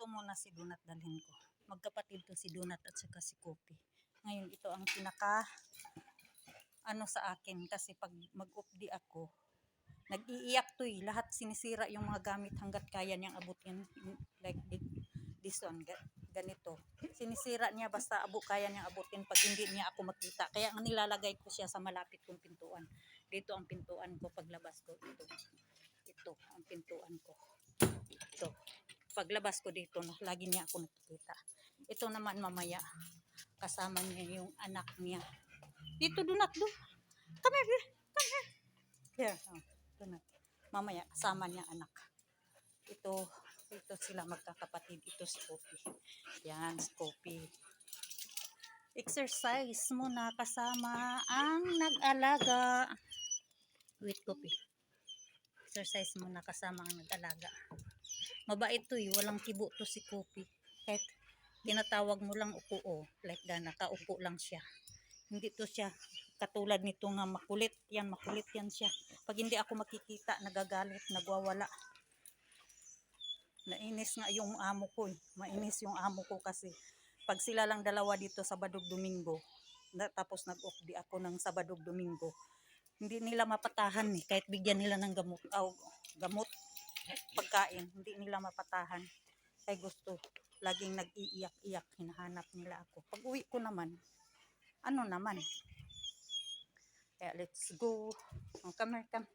muna si Donut dalhin ko. Magkapatid to si Donut at saka si Kopi. Ngayon ito ang pinaka ano sa akin kasi pag mag-updi ako, nag-iiyak to eh. Lahat sinisira yung mga gamit hanggat kaya niyang abutin. Like this one, ganito. Sinisira niya basta kaya niyang abutin pag hindi niya ako makita. Kaya ang nilalagay ko siya sa malapit kong pintuan. Dito ang pintuan ko paglabas ko. Ito ang pintuan ko. Ito. Paglabas ko dito, lagi niya ako nakikita. Ito naman mamaya, kasama niya yung anak niya. Dito, Donut, do. Come here, come here. Here, Donut. Mamaya, kasama niya anak. Ito sila magkakapatid. Ito si Kopi. Yan, si Kopi. Exercise muna kasama ang nag-alaga. Wait, Kopi. Exercise muna kasama ang nag-alaga. Mabait to eh, walang kibo to si Kopi. Kahit tinatawag mo lang upo, like that, nakaupo lang siya. Hindi to siya katulad nito nga makulit yan siya. Pag hindi ako makikita, nagagalit, nagwawala. Nainis nga yung amo ko eh. Mainis yung amo ko kasi pag sila lang dalawa dito Sabado Domingo, tapos nag-off di ako ng Sabado Domingo, hindi nila mapatahan eh. Kahit bigyan nila ng gamot, pagkain, hindi nila mapatahan. Kaya gusto, laging nag-iiyak-iyak, hinahanap nila ako. Pag uwi ko naman, ano naman. Kaya let's go. Come here, come.